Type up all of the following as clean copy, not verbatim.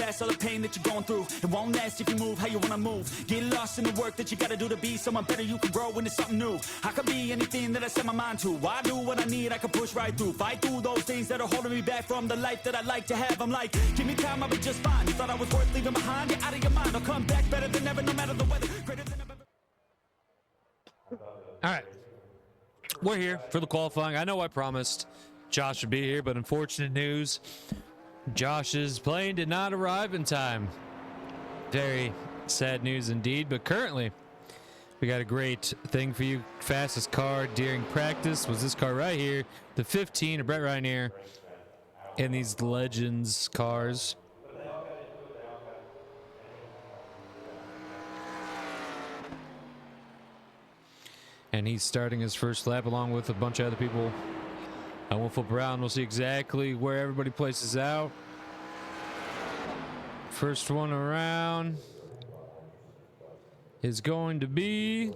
gas, all the pain that you're going through. It won't last if you move how you wanna move. Get lost in the work that you gotta do to be someone better. You can grow into something new. I could be anything that I set my mind to. I do what I need, I can push right through. Fight through those things that are holding me back from the life that I like to have. I'm like, give me time, I'll be just fine. You thought I was worth leaving behind? You're out of your mind. I'll come back better than ever, no matter the weather. Greater than I've ever. All right. We're here for the qualifying. I know I promised Josh would be here, but unfortunate news. Josh's plane did not arrive in time. Very sad news indeed, but currently we got a great thing for you. Fastest car during practice was this car right here, the 15 of Brett Rynier in these Legends cars. And he's starting his first lap along with a bunch of other people. I won't flip around. We'll see exactly where everybody places out. First one around is going to be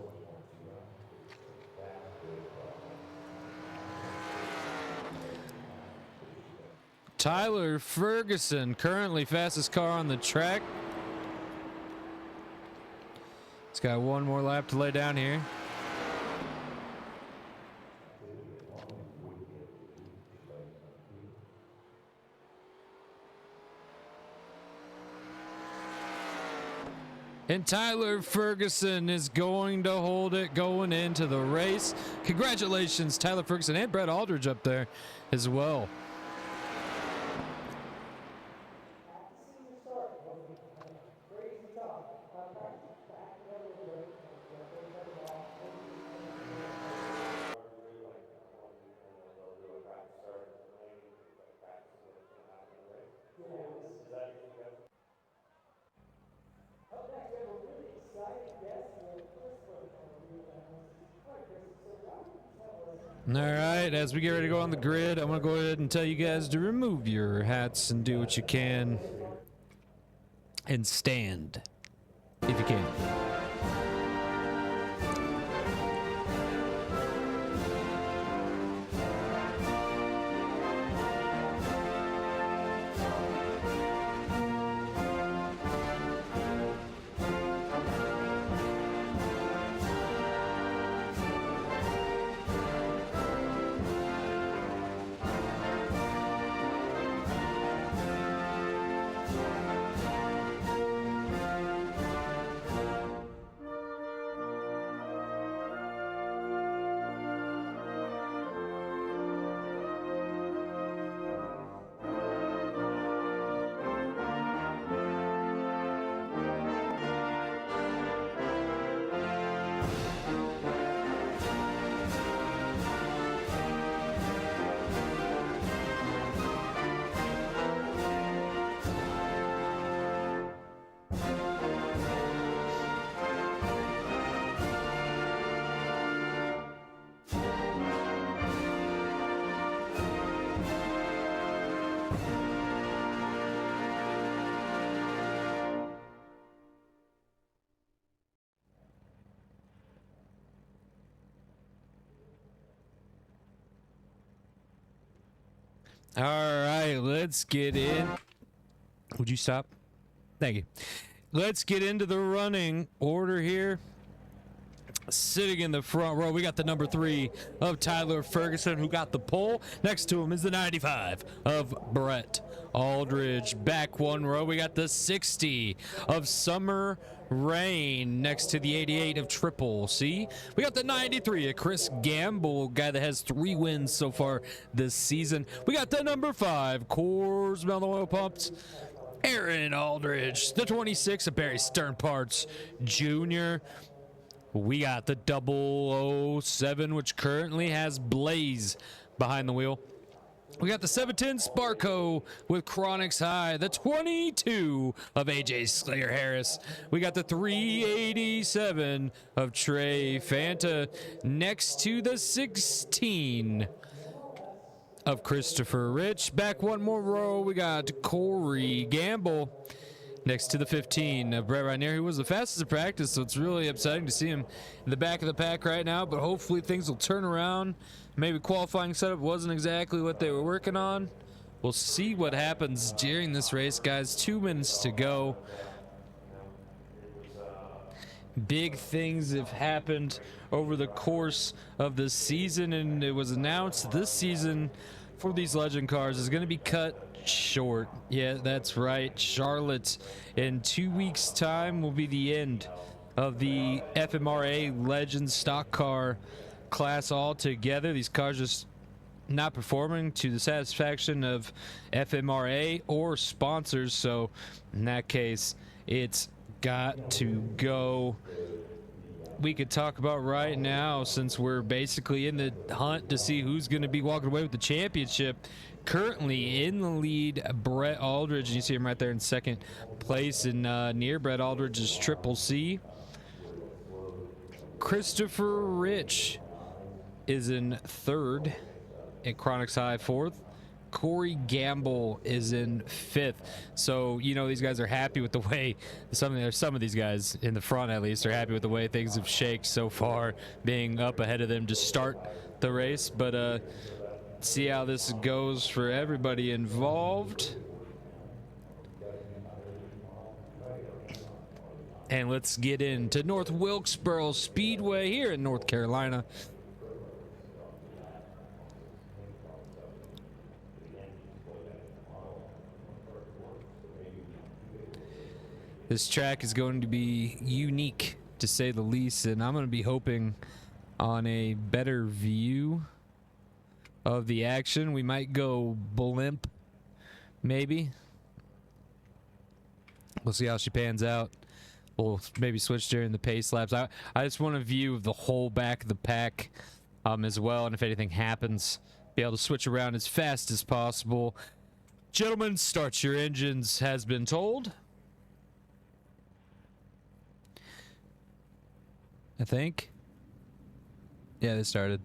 Tyler Ferguson, currently fastest car on the track. He's got one more lap to lay down here. And Tyler Ferguson is going to hold it going into the race. Congratulations, Tyler Ferguson, and Brett Aldridge up there as well. All right, as we get ready to go on the grid, I'm going to go ahead and tell you guys to remove your hats and do what you can and stand if you can. All right, let's get in. Would you stop? Thank you. Let's get into the running order here. Sitting in the front row, we got the number 3 of Tyler Ferguson, who got the pole. Next to him is the 95 of Brett Aldridge. Back one row, we got the 60 of Summer Rain next to the 88 of Triple C. We got the 93 of Chris Gamble, guy that has 3 wins so far this season. We got the number 5 Coors Mellow Oil Pumps, Aaron Aldridge. The 26 of Barry Sternparts Jr. We got the 007, which currently has Blaze behind the wheel. We got the 710 Sparko with Chronics High, the 22 of AJ Slayer Harris. We got the 387 of Trey Fanta next to the 16 of Christopher Rich. Back one more row, we got Corey Gamble next to the 15 of Brett Rynier, who was the fastest at practice, so it's really upsetting to see him in the back of the pack right now, but hopefully things will turn around. Maybe qualifying setup wasn't exactly what they were working on, we'll see what happens during this race, guys. 2 minutes to go. Big things have happened over the course of the season, and it was announced this season for these legend cars is going to be cut short. Yeah, that's right. Charlotte in 2 weeks time will be the end of the FMRA Legends stock car class altogether. These cars just not performing to the satisfaction of FMRA or sponsors, so in that case it's got to go. We could talk about right now, since we're basically in the hunt to see who's going to be walking away with the championship. Currently in the lead, Brett Aldridge, and you see him right there in second place, and near Brett Aldridge is Triple C. Christopher Rich is in third, and Chronix High fourth. Corey Gamble is in fifth. So, you know, these guys are happy with the way some of these guys in the front, at least, are happy with the way things have shaked so far, being up ahead of them to start the race. But see how this goes for everybody involved. And let's get into North Wilkesboro Speedway here in North Carolina. This track is going to be unique, to say the least, and I'm going to be hoping on a better view of the action. We might go blimp, maybe. We'll see how she pans out. We'll maybe switch during the pace laps. I just want a view of the whole back of the pack as well, and if anything happens, be able to switch around as fast as possible. Gentlemen, start your engines, has been told. I think. Yeah, they started.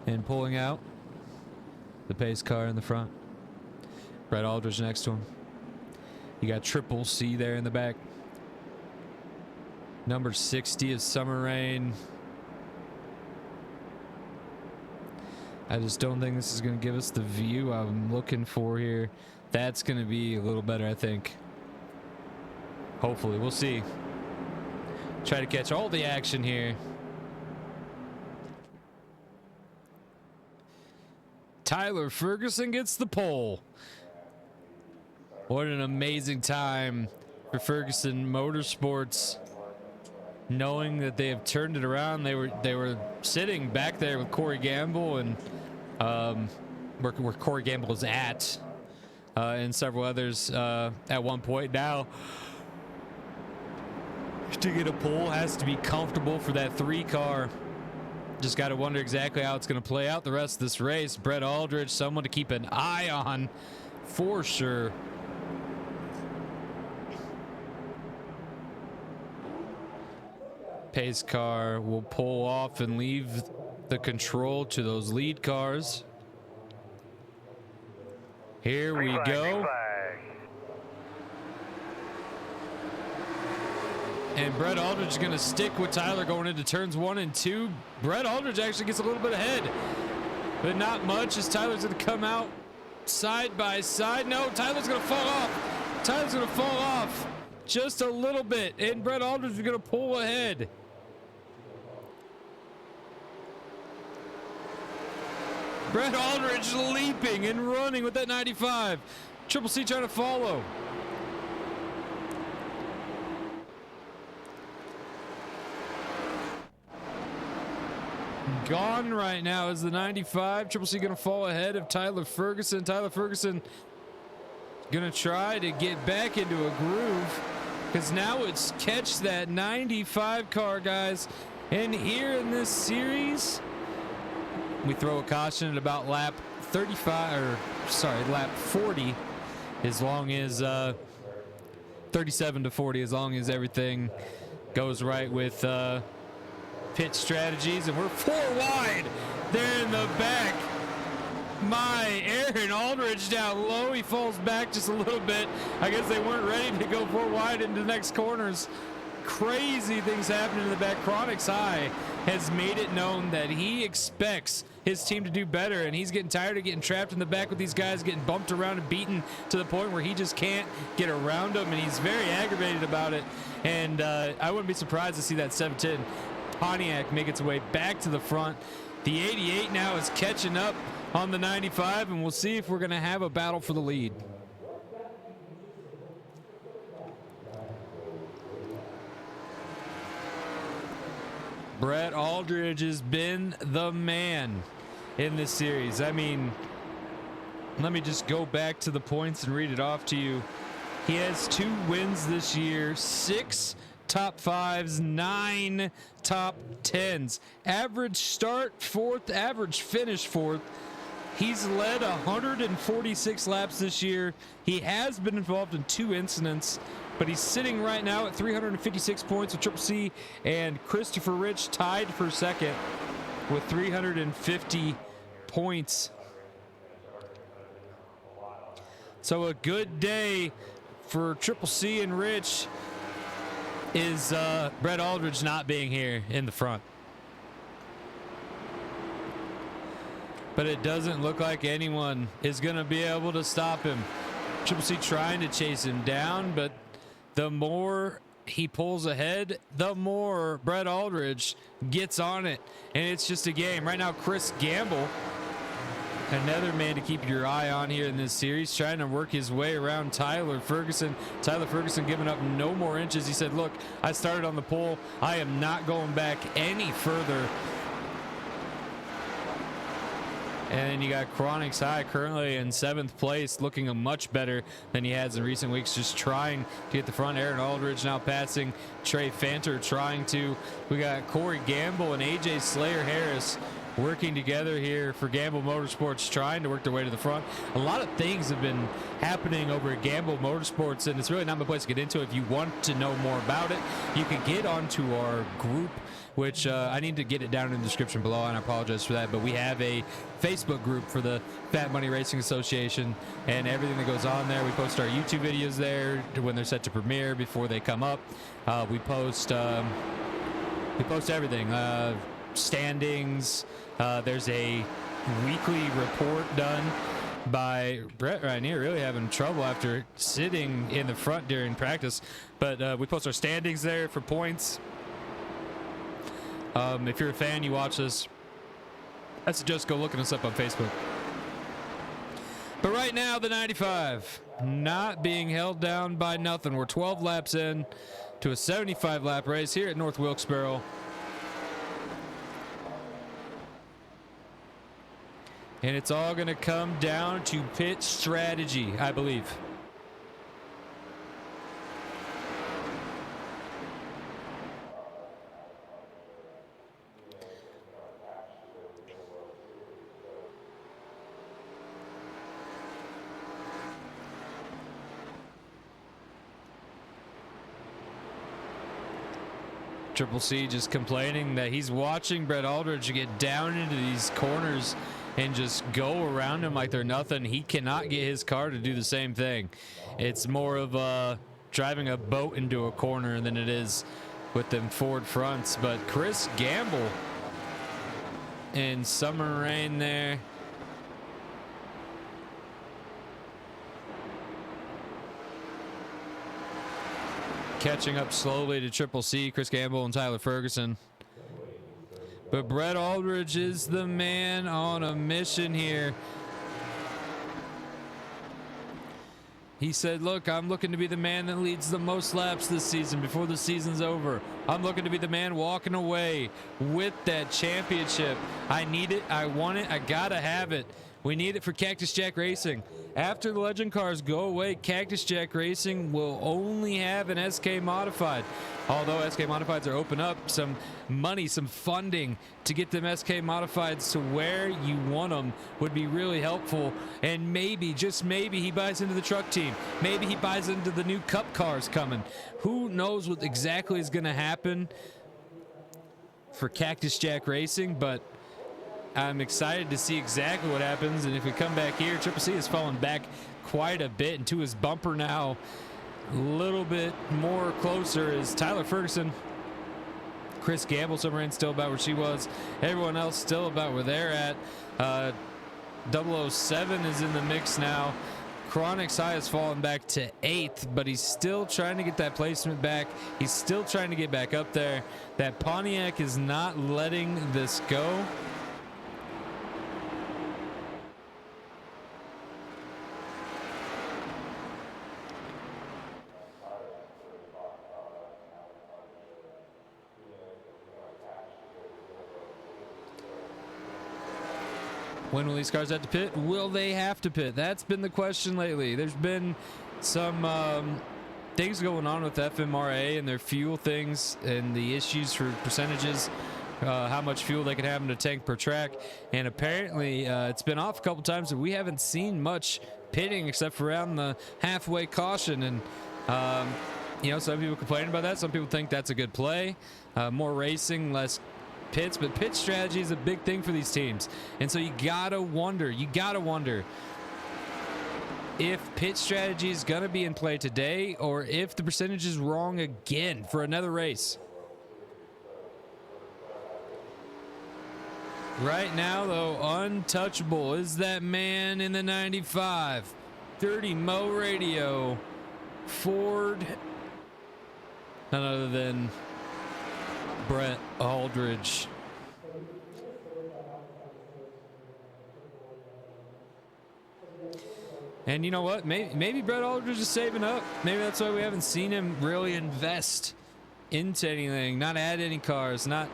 And pulling out the pace car in the front. Brett Aldridge next to him. You got Triple C there in the back. Number 60 is Summer Rain. I just don't think this is going to give us the view I'm looking for here. That's going to be a little better, I think. Hopefully, we'll see. Try to catch all the action here. Tyler Ferguson gets the pole. What an amazing time for Ferguson Motorsports. Knowing that they have turned it around, they were sitting back there with Corey Gamble and where Corey Gamble is at, and several others at one point. Now, to get a pole has to be comfortable for that 3 car. Just got to wonder exactly how it's going to play out the rest of this race. Brett Aldridge, someone to keep an eye on for sure. Pace car will pull off and leave the control to those lead cars. Here we go. And Brett Aldridge is going to stick with Tyler going into turns 1 and 2. Brett Aldridge actually gets a little bit ahead, but not much, as Tyler's going to come out side by side. No, Tyler's going to fall off. Tyler's going to fall off just a little bit, and Brett Aldridge is going to pull ahead. Brett Aldridge leaping and running with that 95. Triple C trying to follow. Gone right now is the 95. Triple C going to fall ahead of Tyler Ferguson. Tyler Ferguson going to try to get back into a groove, because now it's catch that 95 car, guys. And here in this series, we throw a caution at about lap 35, or sorry, lap 40, as long as 37 to 40, as long as everything goes right with pit strategies. And we're 4 wide there in the back. My Aaron Aldridge down low. He falls back just a little bit. I guess they weren't ready to go 4 wide into the next corners. crazy things happening in the back. Chronix High has made it known that he expects his team to do better, and he's getting tired of getting trapped in the back with these guys, getting bumped around and beaten to the point where he just can't get around them, and he's very aggravated about it. And I wouldn't be surprised to see that 710 Pontiac make its way back to the front. The 88 now is catching up on the 95, and we'll see if we're going to have a battle for the lead. Brett Aldridge has been the man in this series. I mean, let me just go back to the points and read it off to you. He has 2 wins this year, 6 top 5s, 9 top 10s. Average start 4th, average finish 4th. He's led 146 laps this year. He has been involved in 2 incidents, but he's sitting right now at 356 points with Triple C, and Christopher Rich tied for second with 350 points. So a good day for Triple C and Rich is Brett Aldridge not being here in the front. But it doesn't look like anyone is going to be able to stop him. Triple C trying to chase him down, but the more he pulls ahead, the more Brett Aldridge gets on it. And it's just a game. Right now, Chris Gamble, another man to keep your eye on here in this series, trying to work his way around Tyler Ferguson. Tyler Ferguson giving up no more inches. He said, look, I started on the pole. I am not going back any further. And then you got Chronix High currently in 7th place, looking much better than he has in recent weeks, just trying to get the front. Aaron Aldridge now passing Trey Fanter, trying to. We got Corey Gamble and AJ Slayer Harris working together here for Gamble Motorsports, trying to work their way to the front. A lot of things have been happening over at Gamble Motorsports, and it's really not my place to get into. If you want to know more about it, you can get onto our group, which I need to get it down in the description below, and I apologize for that, but we have a Facebook group for the Fat Money Racing Association, and everything that goes on there. We post our YouTube videos there when they're set to premiere, before they come up. We post everything, standings. There's a weekly report done by Brett right here, really having trouble after sitting in the front during practice, but we post our standings there for points. If you're a fan, you watch this, I suggest go looking us up on Facebook. But right now, the 95 not being held down by nothing. We're 12 laps in to a 75 lap race here at North Wilkesboro. And it's all going to come down to pit strategy, I believe. Triple C just complaining that he's watching Brett Aldridge get down into these corners and just go around him like they're nothing. He cannot get his car to do the same thing. It's more of driving a boat into a corner than it is with them forward fronts. But Chris Gamble in summer rain there. Catching up slowly to Triple C, Chris Gamble and Tyler Ferguson. But Brett Aldridge is the man on a mission here. He said, look, I'm looking to be the man that leads the most laps this season before the season's over. I'm looking to be the man walking away with that championship. I need it. I want it. I gotta have it. We need it for Cactus Jack Racing. After the Legend cars go away, Cactus Jack Racing will only have an SK Modified. Although SK Modifieds are open up some money, some funding to get them SK Modifieds to where you want them would be really helpful. And maybe, just maybe, he buys into the truck team. Maybe he buys into the new Cup cars coming. Who knows what exactly is going to happen for Cactus Jack Racing, but I'm excited to see exactly what happens. And if we come back here, Triple C has fallen back quite a bit into his bumper now. A little bit more closer is Tyler Ferguson. Chris Gamble, submarine still about where she was. Everyone else still about where they're at. 007 is in the mix now. Chronic's high has fallen back to 8th, but he's still trying to get that placement back. He's still trying to get back up there. That Pontiac is not letting this go. When will these cars have to pit? Will they have to pit? That's been the question lately. There's been some things going on with FMRA and their fuel things and the issues for percentages, how much fuel they can have in a tank per track. And apparently it's been off a couple times, but we haven't seen much pitting except for around the halfway caution. And, you know, some people complain about that. Some people think that's a good play. More racing, less pits, but pit strategy is a big thing for these teams. And so you gotta wonder if pit strategy is gonna be in play today or if the percentage is wrong again for another race. Right now though, untouchable is that man in the 95 30 Mo Radio Ford, none other than Brett Aldridge. And you know what? Maybe Brett Aldridge is saving up. Maybe that's why we haven't seen him really invest into anything, not add any cars, not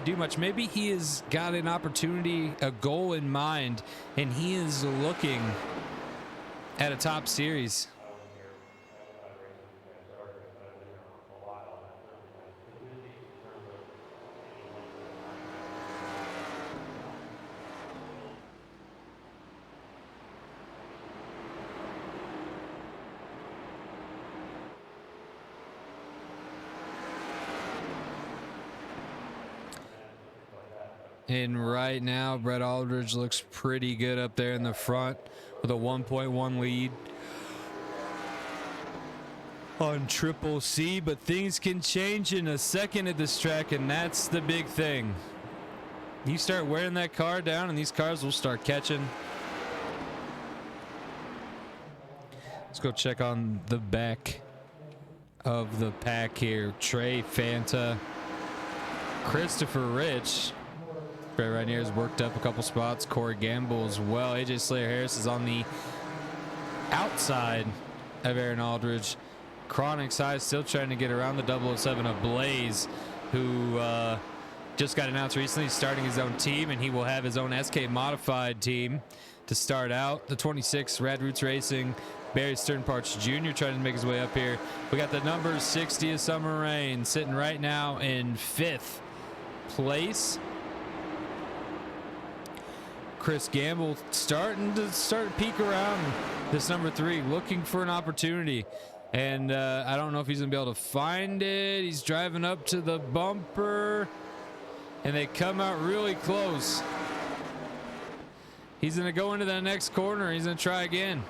do much. Maybe he has got an opportunity, a goal in mind, and he is looking at a top series. And right now, Brett Aldridge looks pretty good up there in the front with a 1.1 lead on Triple C, but things can change in a second at this track, and that's the big thing. You start wearing that car down, and these cars will start catching. Let's go check on the back of the pack here. Trey Fanta, Christopher Rich. Right here has worked up a couple spots. Corey Gamble as well. AJ Slayer Harris is on the outside of Aaron Aldridge. Chronic's high still trying to get around the 007 of Blaze, who just got announced recently starting his own team, and he will have his own SK modified team to start out. The 26 Rad Roots Racing, Barry Sternparts Jr. trying to make his way up here. We got the number 60 of Summer Rain sitting right now in 5th place. Chris Gamble starting to peek around this number 3, looking for an opportunity. And I don't know if he's going to be able to find it. He's driving up to the bumper, and they come out really close. He's going to go into the next corner. He's going to try again.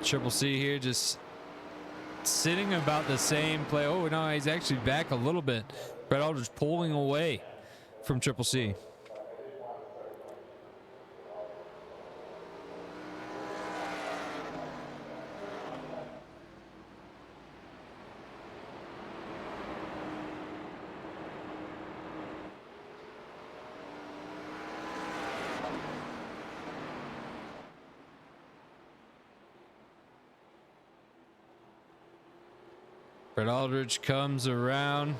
Triple C here just sitting about the same play. Oh, no, he's actually back a little bit. Brett Aldridge pulling away from Triple C. Brett Aldridge comes around.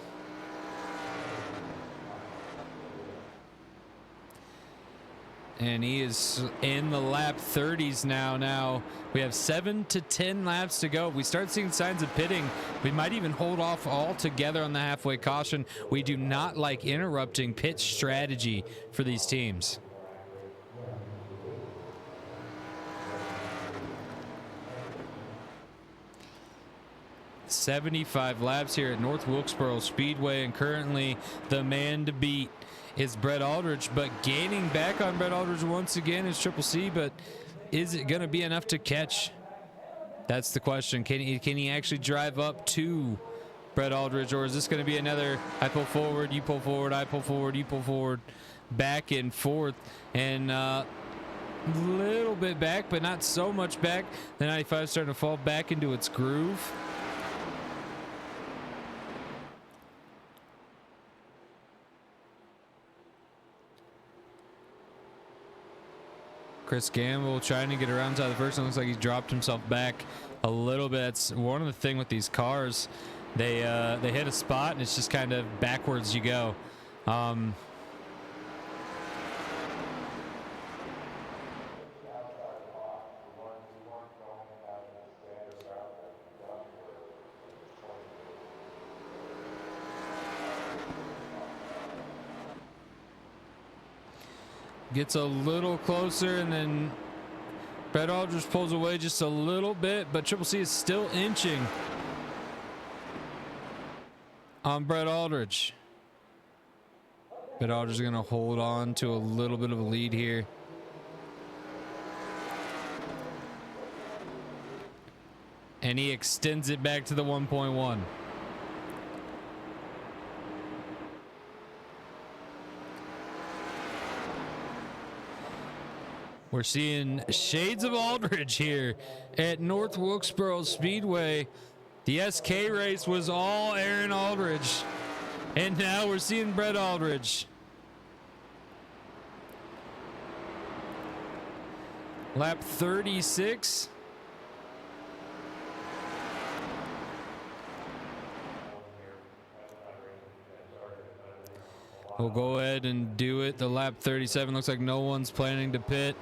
And he is in the lap 30s now. Now we have 7 to 10 laps to go. If we start seeing signs of pitting, we might even hold off altogether on the halfway caution. We do not like interrupting pit strategy for these teams. "75 laps here at North Wilkesboro Speedway, and currently the man to beat is Brett Aldridge, but gaining back on Brett Aldridge once again is Triple C, but is it going to be enough to catch That's the question. Can he actually drive up to Brett Aldridge, or is this going to be another I pull forward, you pull forward, I pull forward, you pull forward, back and forth, and little bit back, but not so much back. The 95 is starting to fall back into its groove. Chris Gamble trying to get around to the first one. Looks like he's dropped himself back a little bit. That's one of the thing with these cars. They hit a spot and it's just kind of backwards you go. Gets a little closer, and then Brett Aldridge pulls away just a little bit, but Triple C is still inching on Brett Aldridge. Brett Aldridge is going to hold on to a little bit of a lead here. And he extends it back to the 1.1. We're seeing shades of Aldridge here at North Wilkesboro Speedway. The SK race was all Aaron Aldridge, and now we're seeing Brett Aldridge. Lap 36. We'll go ahead and do it. The lap 37 looks like no one's planning to pit.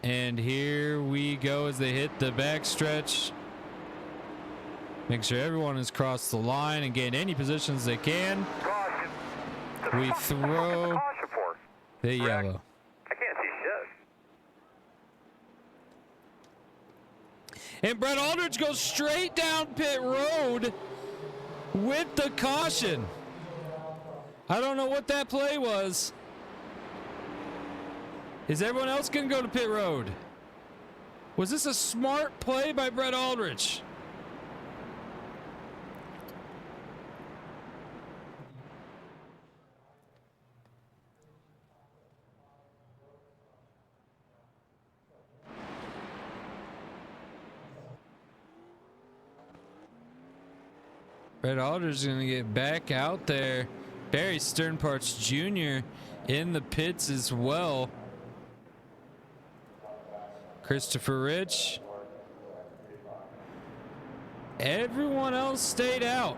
And here we go as they hit the backstretch. Make sure everyone has crossed the line and gained any positions they can. Caution. We throw Caution for? the yellow. I can't see shit. And Brett Aldridge goes straight down pit road with the caution. I don't know what that play was. Is everyone else going to go to pit road? Was this a smart play by Brett Aldridge? Brett Aldridge is going to get back out there. Barry Sternparts Jr. in the pits as well. Christopher Rich. Everyone else stayed out.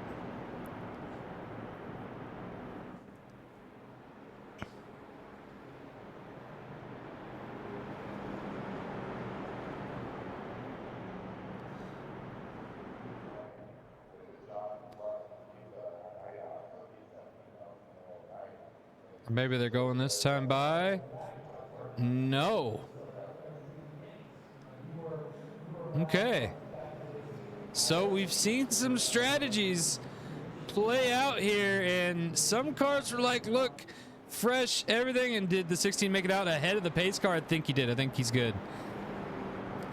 Maybe they're going this time by. No. Okay. So we've seen some strategies play out here, and some cars were like, look, fresh, everything, and did the 16 make it out ahead of the pace car? I think he did. I think he's good.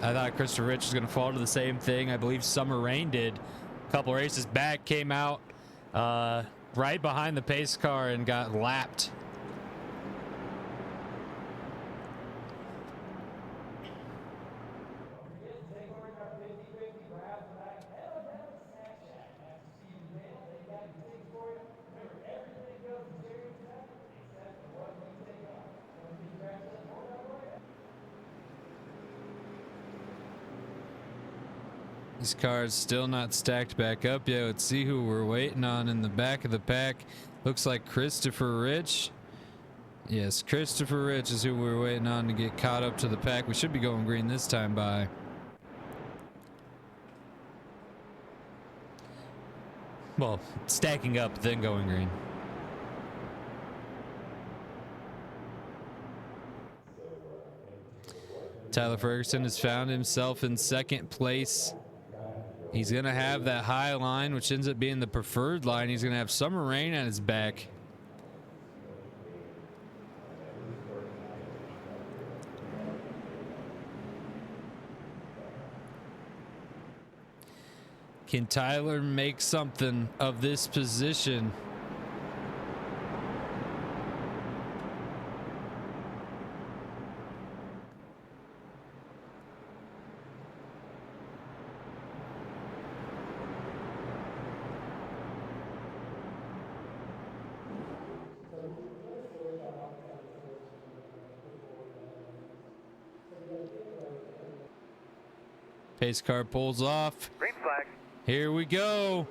I thought Christopher Rich was going to fall to the same thing. I believe Summer Rain did. A couple races back, came out right behind the pace car and got lapped. These cars still not stacked back up yet. Let's see who we're waiting on in the back of the pack. Looks like Christopher Rich. Yes, Christopher Rich is who we're waiting on to get caught up to the pack. We should be going green this time by. Well, stacking up, then going green. Tyler Ferguson has found himself in second place. He's going to have that high line, which ends up being the preferred line. He's going to have Summer Rain on his back. Can Tyler make something of this position? Pace car pulls off. Green flag. Here we go.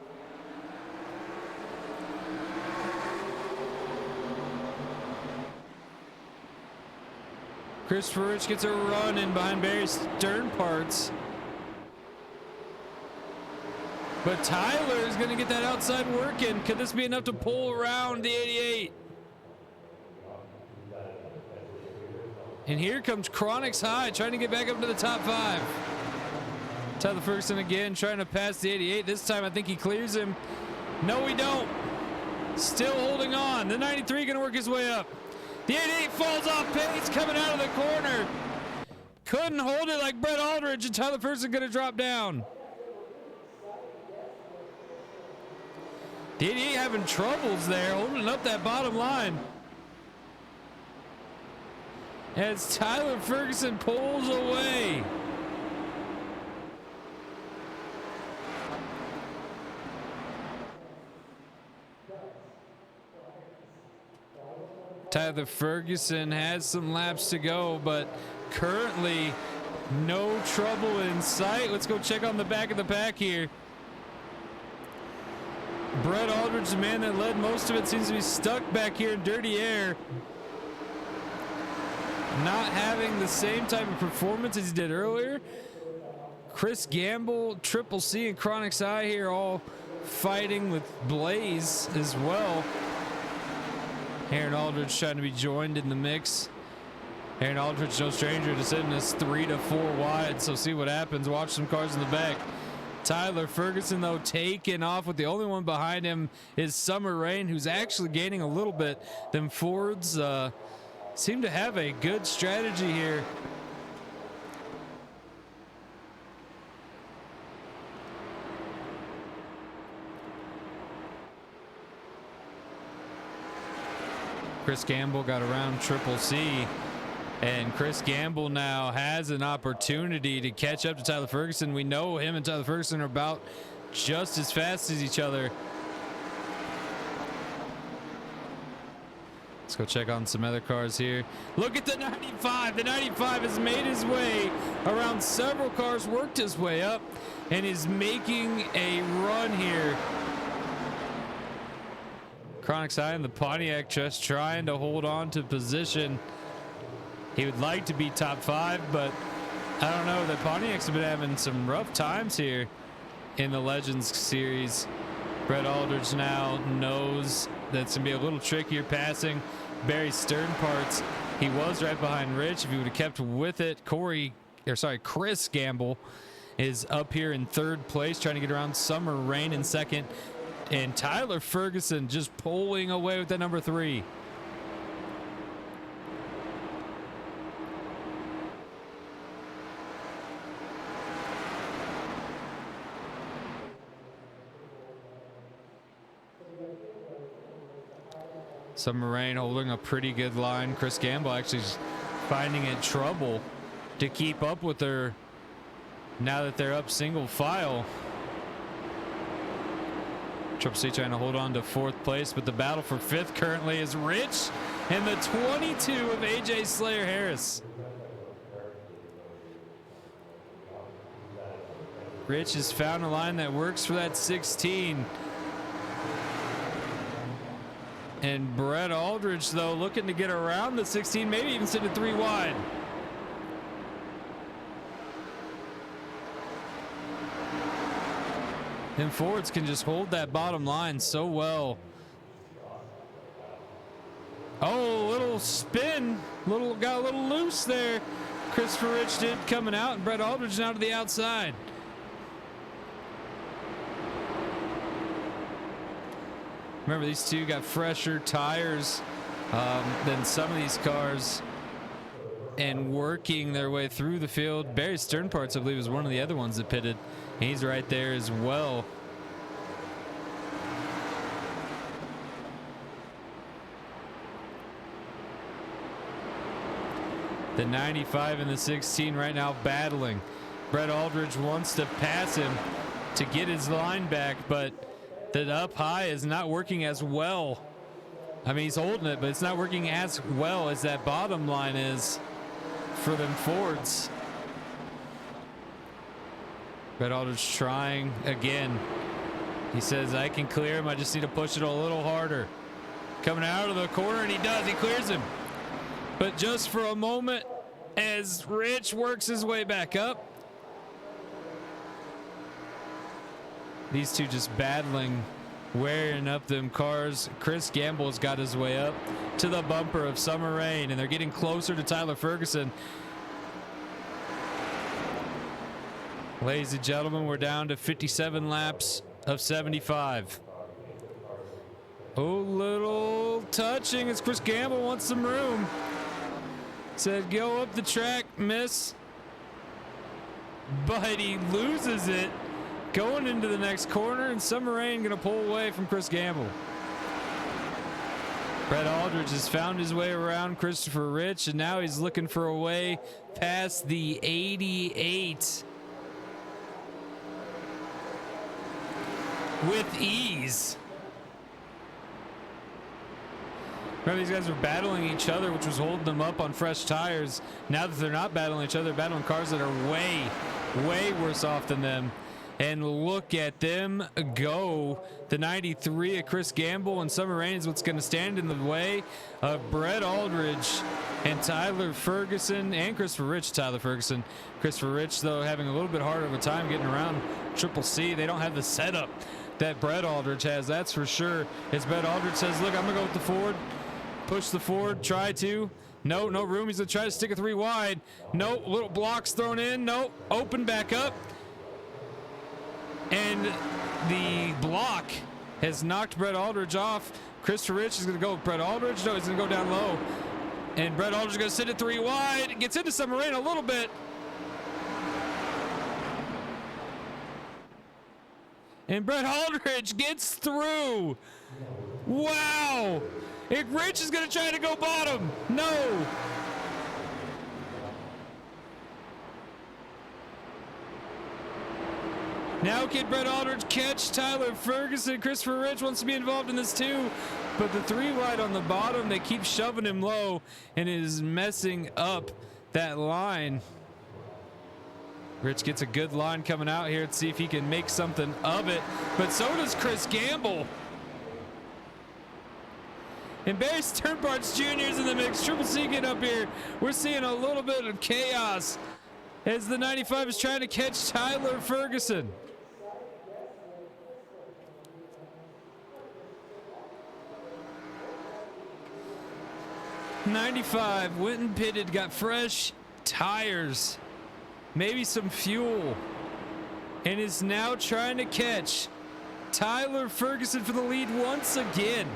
Christopher Rich gets a run in behind Barry Stern parts. But Tyler is going to get that outside working. Could this be enough to pull around the 88? And here comes Chronix High trying to get back up to the top 5. Tyler Ferguson again trying to pass the 88. This time I think he clears him. No, we don't. Still holding on. The 93 going to work his way up. The 88 falls off pace coming out of the corner. Couldn't hold it like Brett Aldridge, and Tyler Ferguson going to drop down. The 88 having troubles there, holding up that bottom line. As Tyler Ferguson pulls away. Tyler Ferguson has some laps to go, but currently no trouble in sight. Let's go check on the back of the pack here. Brett Aldridge, the man that led most of it, seems to be stuck back here in dirty air. Not having the same type of performance as he did earlier. Chris Gamble, Triple C, and Chronix Eye here all fighting with Blaze as well. Aaron Aldridge trying to be joined in the mix. Aaron Aldridge, no stranger to sitting this 3 to 4 wide, so see what happens. Watch some cars in the back. Tyler Ferguson, though, taking off with the only one behind him is Summer Rain, who's actually gaining a little bit. Them Fords seem to have a good strategy here. Chris Gamble got around Triple C, and Chris Gamble now has an opportunity to catch up to Tyler Ferguson. We know him and Tyler Ferguson are about just as fast as each other. Let's go check on some other cars here. Look at the 95. The 95 has made his way around several cars, worked his way up, and is making a run here. Chronix Eye and the Pontiac just trying to hold on to position. He would like to be top 5, but I don't know. The Pontiacs have been having some rough times here in the Legends series. Brett Aldridge now knows that's going to be a little trickier passing Barry Stern parts. He was right behind Rich. If he would have kept with it, Chris Gamble is up here in 3rd place, trying to get around Summer Rain in 2nd. And Tyler Ferguson just pulling away with that number 3. Summer Rain holding a pretty good line. Chris Gamble actually finding it trouble to keep up with her now that they're up single file. Triple C trying to hold on to 4th place, but the battle for 5th currently is Rich and the 22 of AJ Slayer Harris. Rich has found a line that works for that 16. And Brett Aldridge, though, looking to get around the 16, maybe even send it 3 wide. And Fords can just hold that bottom line so well. Oh, little spin. Got a little loose there. Christopher Rich did coming out, and Brett Aldridge now to the outside. Remember, these two got fresher tires than some of these cars and working their way through the field. Barry Stern parts, I believe, is one of the other ones that pitted He's right there as well. The 95 and the 16 right now battling. Brett Aldridge wants to pass him to get his line back, but the up high is not working as well. I mean, he's holding it, but it's not working as well as that bottom line is for them Fords. Brett Aldridge trying again. He says, I can clear him. I just need to push it a little harder. Coming out of the corner, and he does. He clears him. But just for a moment, as Rich works his way back up. These two just battling, wearing up them cars. Chris Gamble's got his way up to the bumper of Summer Rain, and they're getting closer to Tyler Ferguson. Ladies and gentlemen, we're down to 57 laps of 75. Oh, little touching as Chris Gamble wants some room. Said, go up the track, miss. But he loses it going into the next corner, and Summer Rain going to pull away from Chris Gamble. Brett Aldridge has found his way around Christopher Rich, and now he's looking for a way past the 88 with ease. Remember, these guys were battling each other, which was holding them up on fresh tires. Now that they're not battling each other, they're battling cars that are way, way worse off than them. And look at them go. The 93 of Chris Gamble and Summer Rain is what's going to stand in the way of Brett Aldridge and Tyler Ferguson and Christopher Rich. Tyler Ferguson. Christopher Rich, though, having a little bit harder of a time getting around Triple C. They don't have the setup that Brett Aldridge has, that's for sure. As Brett Aldridge says, look, I'm going to go with the Ford. Push the Ford, try to. No room. He's going to try to stick a 3 wide. No, little blocks thrown in. No, open back up. And the block has knocked Brett Aldridge off. Christopher Rich is going to go with Brett Aldridge. No, he's going to go down low. And Brett Aldridge is going to sit it 3 wide. Gets into Summer Rain a little bit. And Brett Aldridge gets through. Wow. And Rich is going to try to go bottom. No. Now can Brett Aldridge catch Tyler Ferguson? Christopher Rich wants to be involved in this too. But the 3 wide on the bottom, they keep shoving him low, and it is messing up that line. Rich gets a good line coming out here to see if he can make something of it. But so does Chris Gamble. And Barry Sternparts Jr. is in the mix. Triple C get up here. We're seeing a little bit of chaos as the 95 is trying to catch Tyler Ferguson. '95 went and pitted, got fresh tires, maybe some fuel, and is now trying to catch Tyler Ferguson for the lead once again.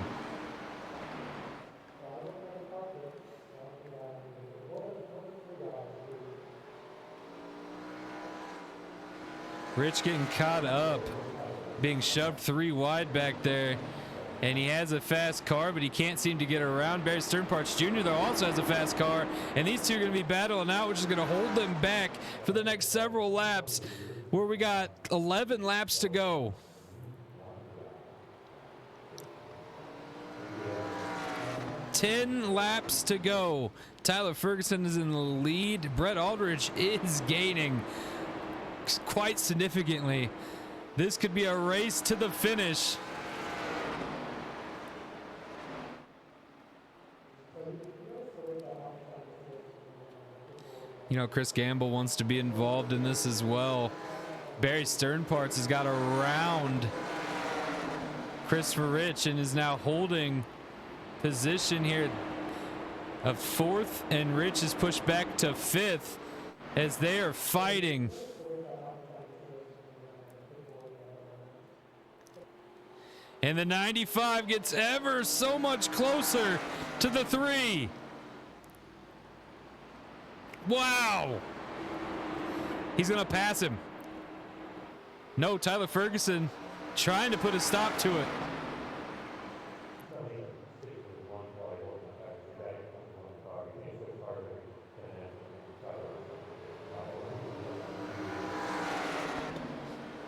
Rich getting caught up, being shoved 3 wide back there, and he has a fast car, but he can't seem to get around. Barry Sternparts Jr., though, also has a fast car, and these two are going to be battling out, which is going to hold them back for the next several laps, where we got 11 laps to go. Ten laps to go. Tyler Ferguson is in the lead. Brett Aldridge is gaining quite significantly. This could be a race to the finish. You know, Chris Gamble wants to be involved in this as well. Barry Sternparts has got around Christopher Rich and is now holding position here of 4th, and Rich is pushed back to 5th as they are fighting. And the 95 gets ever so much closer to the 3. Wow. He's going to pass him. No, Tyler Ferguson trying to put a stop to it.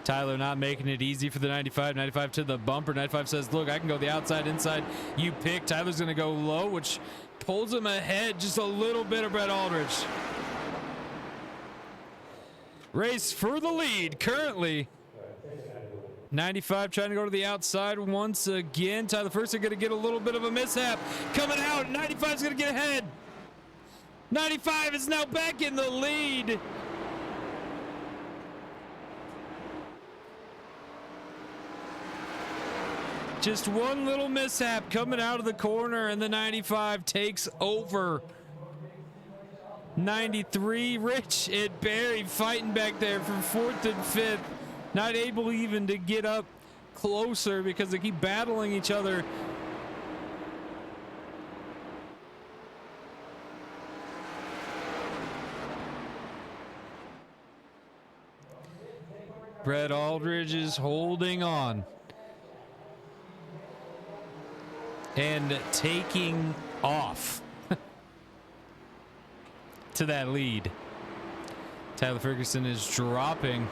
Tyler not making it easy for the 95. 95 to the bumper. 95 says, look, I can go the outside, inside. You pick. Tyler's going to go low, which pulls him ahead just a little bit of Brett Aldridge. Race for the lead currently. 95 trying to go to the outside once again. Tyler Ferguson going to get a little bit of a mishap. Coming out. 95 is going to get ahead. 95 is now back in the lead. Just one little mishap coming out of the corner, and the 95 takes over. 93, Rich and Barry fighting back there from 4th and 5th. Not able even to get up closer because they keep battling each other. Brett Aldridge is holding on and taking off to that lead. Tyler Ferguson is dropping.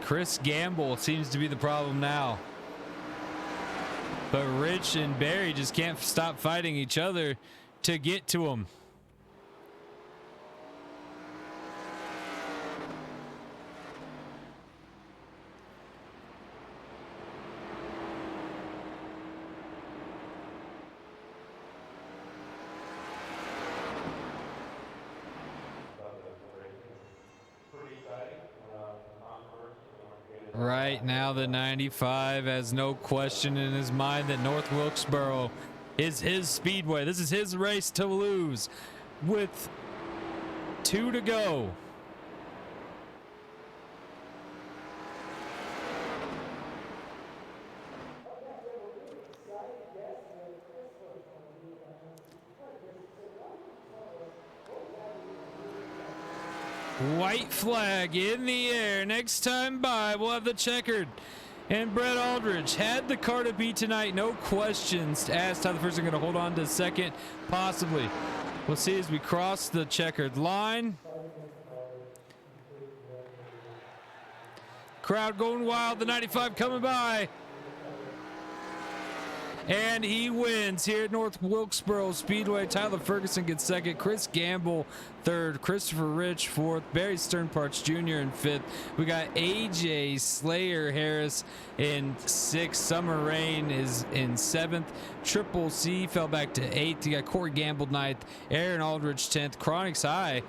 Chris Gamble seems to be the problem now. But Rich and Barry just can't stop fighting each other to get to him. Right now, the 95 has no question in his mind that North Wilkesboro is his speedway. This is his race to lose with 2 to go. White flag in the air. Next time by, we'll have the checkered. And Brett Aldridge had the car to beat tonight. No questions asked. Tyler Ferguson going to hold on to second, possibly. We'll see as we cross the checkered line. Crowd going wild. The 95 coming by. And he wins here at North Wilkesboro Speedway. Tyler Ferguson gets second. Chris Gamble third. Christopher Rich fourth. Barry Sternparts Jr. in fifth. We got AJ Slayer Harris in sixth. Summer Rain is in seventh. Triple C fell back to eighth. You got Corey Gamble ninth. Aaron Aldridge 10th. Chronics High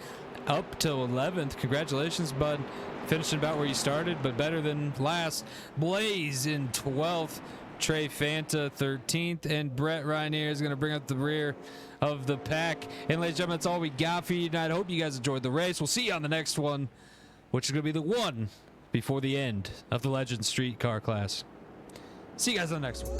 up to 11th. Congratulations, bud. Finishing about where you started, but better than last. Blaze in 12th. Trey Fanta 13th, and Brett Rynier is going to bring up the rear of the pack. And ladies and gentlemen, that's all we got for you tonight. I hope you guys enjoyed the race. We'll see you on the next one, which is going to be the one before the end of the Legends Street Car class. See you guys on the next one.